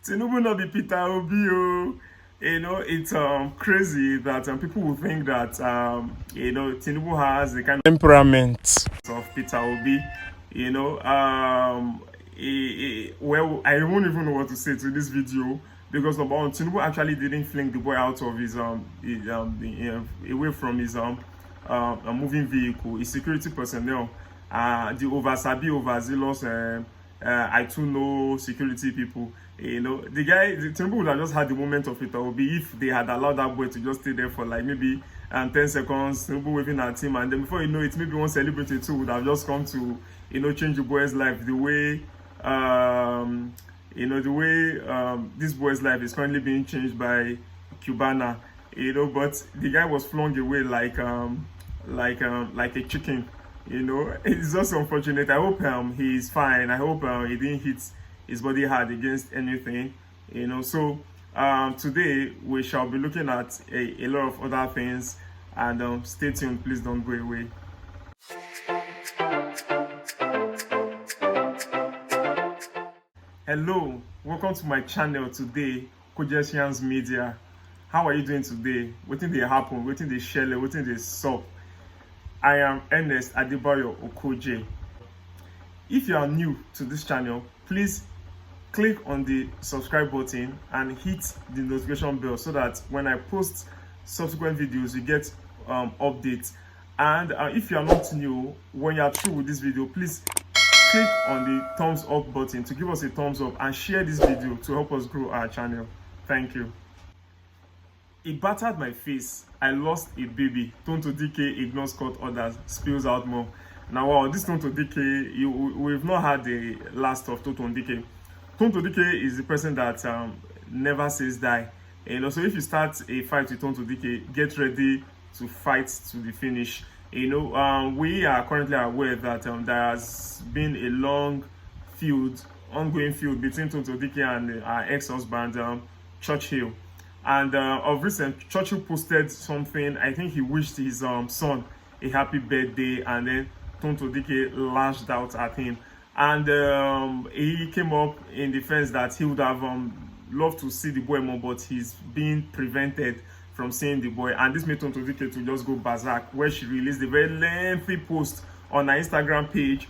Tinubu not be Peter Obi. It's crazy that people will think that Tinubu has the kind of temperament of Peter Obi. Well, I won't even know what to say to this video because number one, Tinubu actually didn't fling the boy out of his away from his moving vehicle. His security personnel, the overzealous, I too know security people. The Tinubu would have just had the moment of it. Or be if they had allowed that boy to just stay there for like maybe 10 seconds, Tinubu waving at him, and then before you know it, maybe one celebrity too would have just come to change the boy's life the way this boy's life is currently being changed by Cubana. But the guy was flung away like a chicken. It's just unfortunate. I hope he's fine. I hope he didn't hit his body hard against anything. So today we shall be looking at a lot of other things, and stay tuned. Please don't go away. Hello, welcome to my channel today, Kojesians Media. How are you doing today? Wetin dey happen? Wetin dey shele? Wetin dey sup? I am Ernest Adebayo Okoje. If you are new to this channel, please click on the subscribe button and hit the notification bell so that when I post subsequent videos, you get updates. And if you are not new, when you are through with this video, please click on the thumbs up button to give us a thumbs up and share this video to help us grow our channel. Thank you. It battered my face. I lost a baby. Tonto Dike ignores court orders, spills out more. Now, wow, this Tonto Dike, we've not had the last of Tonto Dike. Tonto Dike is the person that never says die. So if you start a fight with Tonto Dike, get ready to fight to the finish. We are currently aware that there has been a ongoing feud between Tonto Dike and our ex-husband, Churchill. And of recent, Churchill posted something. I think he wished his son a happy birthday, and then Tonto Dike lashed out at him. And he came up in defense that he would have loved to see the boy more, but he's being prevented from seeing the boy. And this made Tonto Dike to just go berserk, where she released a very lengthy post on her Instagram page,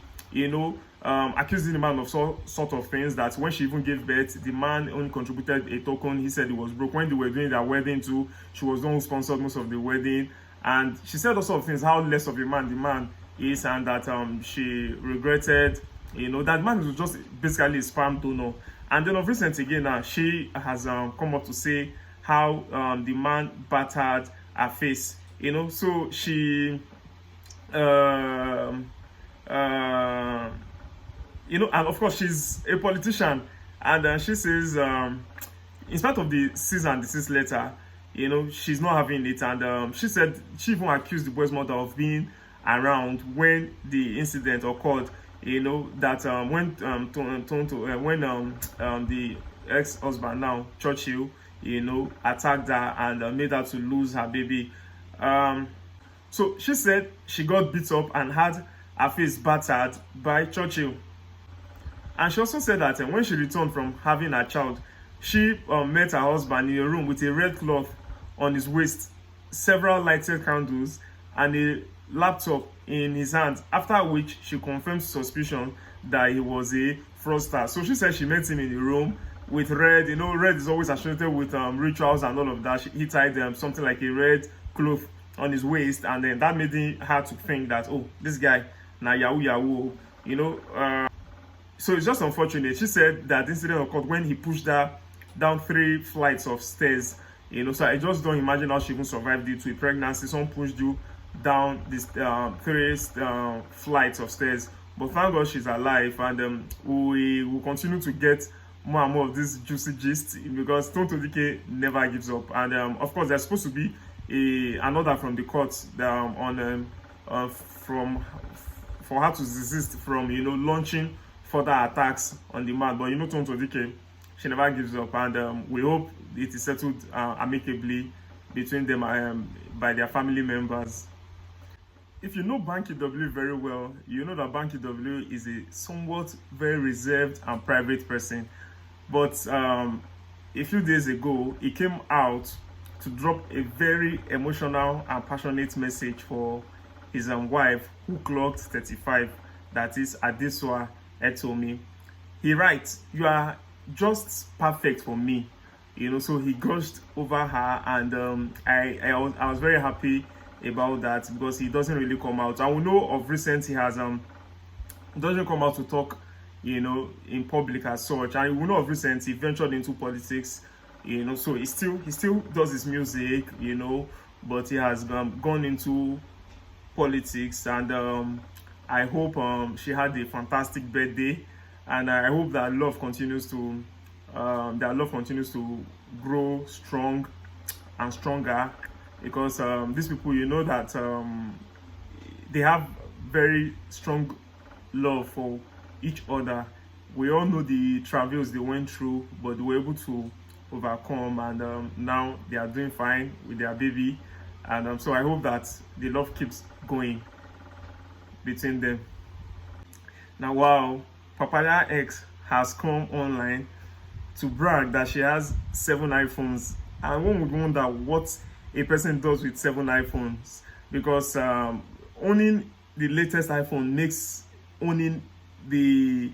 accusing the man of sort of things, that when she even gave birth, the man only contributed a token. He said it was broke. When they were doing their wedding too, she was the one who sponsored most of the wedding. And she said all sorts of things, how less of a man the man is, and that she regretted, that man was just basically a sperm donor. And then of recent again, she has come up to say how the man battered her face. So she and of course she's a politician, and she says in spite of the cease and desist letter, she's not having it. And she said she even accused the boy's mother of being around when the incident occurred. That when the ex-husband, now Churchill, attacked her and made her to lose her baby. So she said she got beat up and had her face battered by Churchill. And she also said that when she returned from having her child, she met her husband in a room with a red cloth on his waist, several lighted candles, and a laptop in his hand, after which she confirmed suspicion that he was a fraudster. So she said she met him in a room with red. Red is always associated with rituals and all of that. He tied something like a red cloth on his waist, and then that made her to think that, oh, this guy, na yahoo. So it's just unfortunate. She said that the incident occurred when he pushed her down 3 flights of stairs. So I just don't imagine how she even survived it to a pregnancy. Someone pushed you down these 3 flights of stairs. But thank God she's alive, and we will continue to get more and more of this juicy gist, because Tonto Dike never gives up. And of course, there's supposed to be an order from the courts for her to desist from launching further attacks on the man. But Tonto Dike, she never gives up, and we hope it is settled amicably between them by their family members. If you know Banky W very well, you know that Banky W is a somewhat very reserved and private person. But a few days ago, he came out to drop a very emotional and passionate message for his wife, who clocked 35, that is Adesua Etomi. He writes, "You are just perfect for me." So he gushed over her, and I was very happy about that, because he doesn't really come out. I will know of recent he has doesn't come out to talk, in public as such. And we know of recent he ventured into politics, so he still does his music, but he has gone into politics. And I hope she had a fantastic birthday, and I hope that love continues to grow strong and stronger, because these people, that they have very strong love for each other. We all know the travails they went through, but they were able to overcome, and now they are doing fine with their baby. And so I hope that the love keeps going between them. Now, wow, Papaya Ex has come online to brag that she has 7 iPhones. And one would wonder what a person does with 7 iPhones, because owning the latest iPhone makes owning the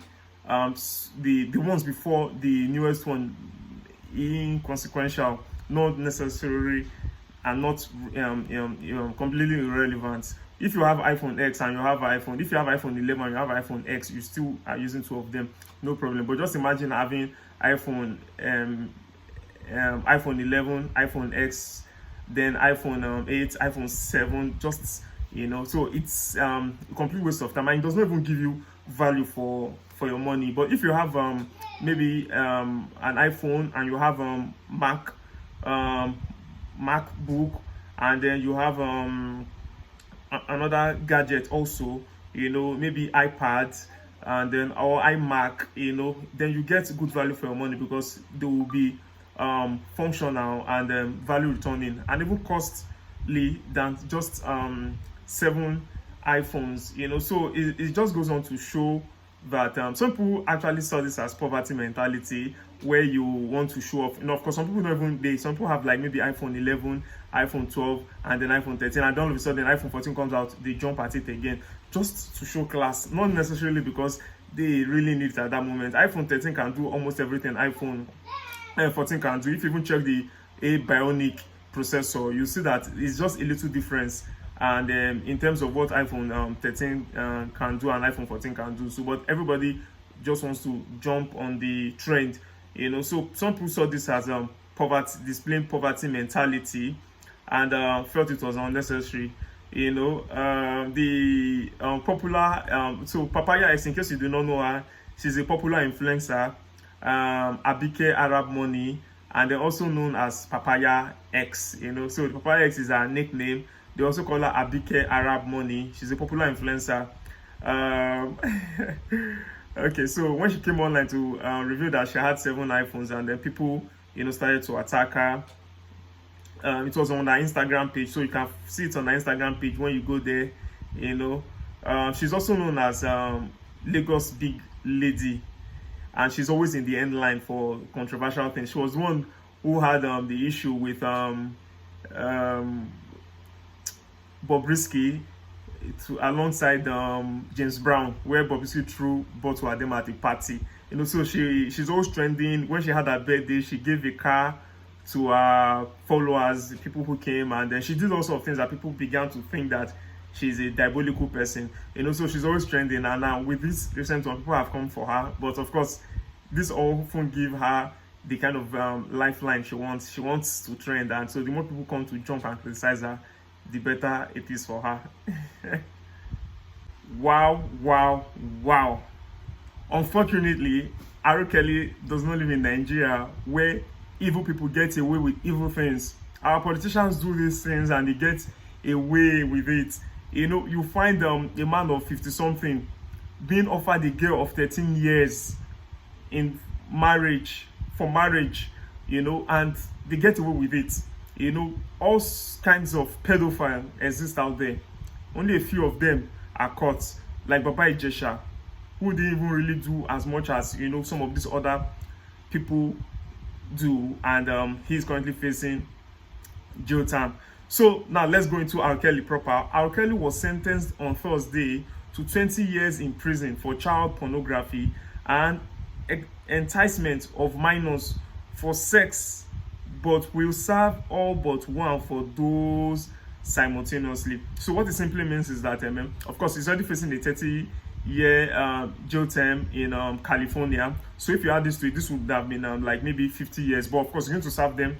ones before the newest one inconsequential, not necessary, and not completely irrelevant. If you have iPhone X and you have iPhone, if you have iPhone 11 and you have iPhone X, you still are using 2 of them, no problem. But just imagine having iPhone 11, iPhone X, then iPhone 8, iPhone 7, just so it's a complete waste of time, and it does not even give you value for your money. But if you have maybe an iPhone, and you have MacBook, and then you have another gadget also, maybe iPad, and then or iMac, then you get good value for your money, because they will be functional and value returning, and even costly than just 7 iPhones. So it just goes on to show that some people actually saw this as poverty mentality, where you want to show off. Of course, some people don't even, some people have like maybe iPhone 11, iPhone 12, and then iPhone 13, and then all of a sudden iPhone 14 comes out, they jump at it again, just to show class, not necessarily because they really need it at that moment. iPhone 13 can do almost everything iPhone 14 can do. If you even check the Bionic processor, you see that it's just a little difference, and in terms of what iPhone 13 can do and iPhone 14 can do. So, but everybody just wants to jump on the trend, So some people saw this as poverty, displaying poverty mentality, and felt it was unnecessary. The popular so Papaya Ex, in case you do not know her, she's a popular influencer, Abike Arab Money, and they're also known as Papaya Ex. So Papaya Ex is her nickname. They also call her Abike Arab Money. She's a popular influencer. Okay, so when she came online to reveal that she had 7 iPhones, and then people, started to attack her. It was on her Instagram page, so you can see it on her Instagram page when you go there. She's also known as Lagos Big Lady, and she's always in the end line for controversial things. She was the one who had the issue with Bobrisky alongside James Brown, where Bobrisky threw bottle at them at the party. So she's always trending. When she had her birthday, she gave a car to her followers, people who came, and then she did all sorts of things that people began to think that she's a diabolical person. So she's always trending, and now with this recent one, people have come for her. But of course, this often give her the kind of lifeline she wants. She wants to trend, and so the more people come to jump and criticize her, the better it is for her. Wow. Unfortunately, R. Kelly does not live in Nigeria, where evil people get away with evil things. Our politicians do these things and they get away with it. You find a man of 50-something being offered a girl of 13 years in marriage, and they get away with it. All kinds of pedophiles exist out there. Only a few of them are caught, like Papaya Ex, who didn't even really do as much as some of these other people do, and he's currently facing jail time. So now let's go into R. Kelly proper. R. Kelly was sentenced on Thursday to 20 years in prison for child pornography and enticement of minors for sex, but will serve all but one for those simultaneously. So what it simply means is that, of course, he's already facing a 30-year jail term in California. So if you add this to it, this would have been like maybe 50 years. But of course, you're going to serve them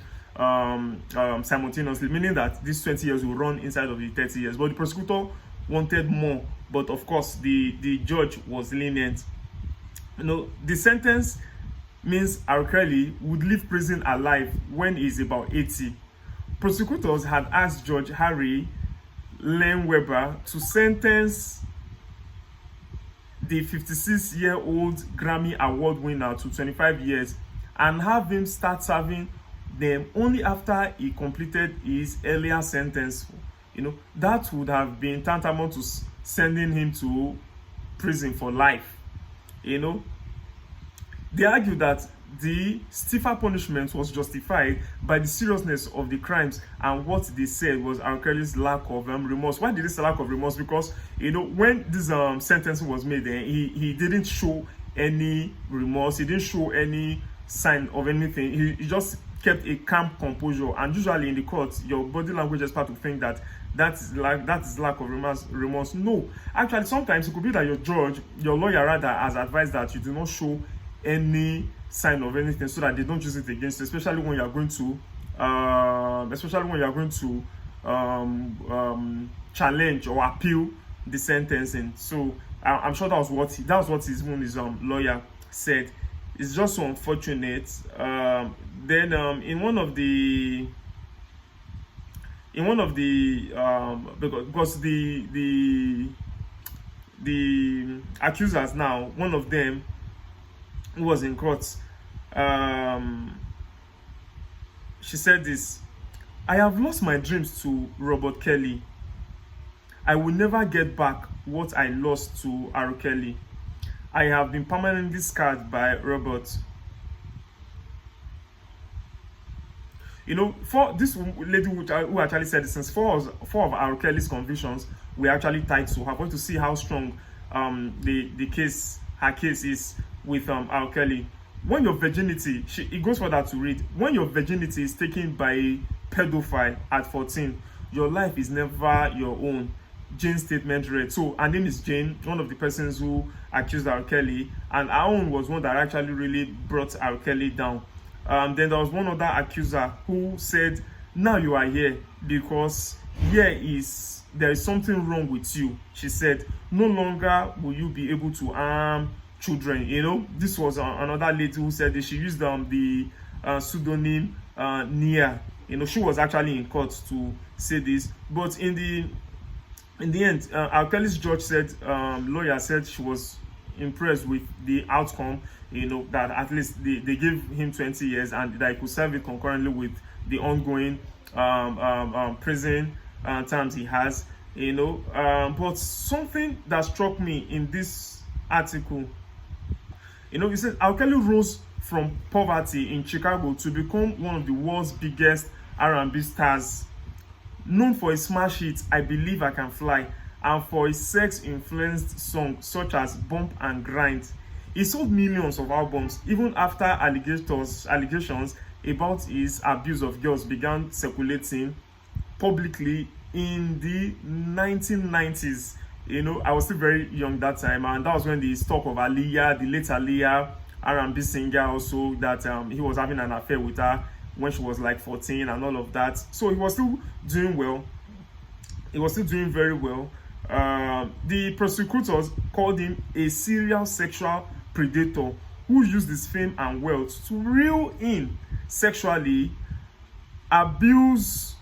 simultaneously, meaning that these 20 years will run inside of the 30 years. But the prosecutor wanted more, but of course the judge was lenient. The sentence means R. Kelly would leave prison alive when he's about 80. Prosecutors had asked Judge Harry Len Weber to sentence the 56-year-old Grammy Award winner to 25 years and have him start serving them only after he completed his earlier sentence. That would have been tantamount to sending him to prison for life. They argue that the stiffer punishment was justified by the seriousness of the crimes, and what they said was R. Kelly's lack of remorse. Why did they say lack of remorse? Because when this sentence was made, he didn't show any remorse. He didn't show any sign of anything. He just kept a calm composure. And usually in the court, your body language is part to think that is lack of remorse. No, actually, sometimes it could be that your lawyer rather, has advised that you do not show any sign of anything, so that they don't use it against you, especially when you are going to challenge or appeal the sentencing. So I'm sure that was what his lawyer said. It's just so unfortunate. Then in one of the because the accusers now, one of them who was in court, she said this: "I have lost my dreams to Robert Kelly. I will never get back what I lost to R. Kelly. I have been permanently scarred by Robert." For this lady who actually said this, since four of R. Kelly's convictions were actually tied to her, to see how strong her case is with R. Kelly. When your virginity, it goes further to read, when your virginity is taken by a pedophile at 14, your life is never your own. Jane's statement read. So her name is Jane, one of the persons who accused R. Kelly, and her own was one that actually really brought R. Kelly down. Then there was one other accuser who said, "Now you are here because there is something wrong with you." She said, "No longer will you be able to harm children." This was another lady who said that she used the pseudonym Nia. She was actually in court to say this, but in the end, R. Kelly's judge said, lawyer said she was impressed with the outcome, that at least they gave him 20 years and that he could serve it concurrently with the ongoing prison terms he has, but something that struck me in this article, he said R. Kelly rose from poverty in Chicago to become one of the world's biggest R&B stars, known for his smash hits "I Believe I Can Fly" and for his sex-influenced songs such as "Bump and Grind." He sold millions of albums even after allegations about his abuse of girls began circulating publicly in the 1990s. I was still very young that time, and that was when the talk of Aaliyah, the late Aaliyah, R&B singer, also that he was having an affair with her when she was like 14 and all of that. So he was still doing well. He was still doing very well. The prosecutors called him a serial sexual predator who used his fame and wealth to reel in sexually, abuse,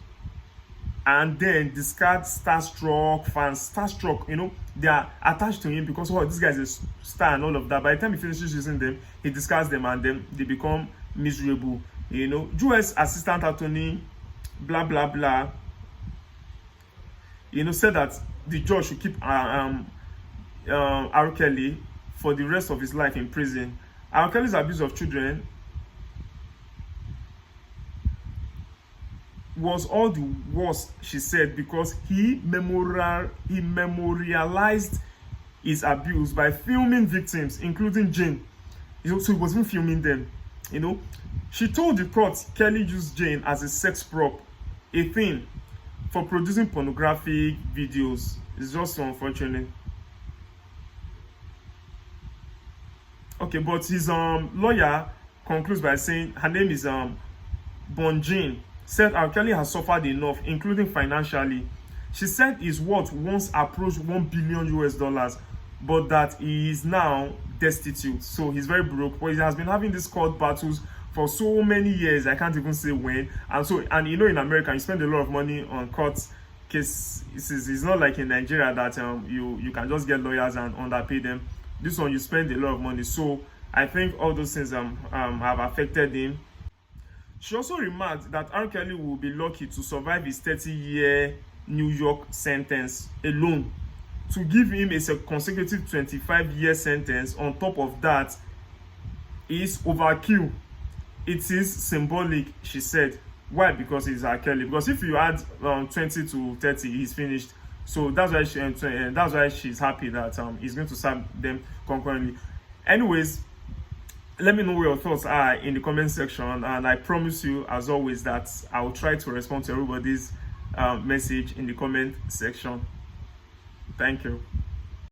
and then discard starstruck fans. Starstruck, they are attached to him because this guy is a star and all of that. By the time he finishes using them, he discards them and then they become miserable. U.S. Assistant Attorney, blah blah blah, said that the judge should keep R. Kelly for the rest of his life in prison. R. Kelly's abuse of children was all the worse, she said, because he memorialized his abuse by filming victims, including Jane. So he wasn't filming them. She told the court Kelly used Jane as a sex prop, a thing, for producing pornographic videos. It's just so unfortunate. Okay, but his lawyer concludes by saying her name is Bonjean, said R. Kelly has suffered enough, including financially. She said his worth once approached $1 billion US, but that he is now destitute. So he's very broke. But he has been having these court battles for so many years. I can't even say when. And in America, you spend a lot of money on court cases. It's not like in Nigeria that you can just get lawyers and underpay them. This one, you spend a lot of money. So I think all those things have affected him. She also remarked that R. Kelly will be lucky to survive his 30-year New York sentence alone. To give him a consecutive 25-year sentence on top of that is overkill. It is symbolic, she said. Why? Because it's R. Kelly. Because if you add 20 to 30, he's finished. So that's why she's happy that he's going to serve them concurrently. Anyways, let me know what your thoughts are in the comment section, and I promise you, as always, that I will try to respond to everybody's message in the comment section. Thank you.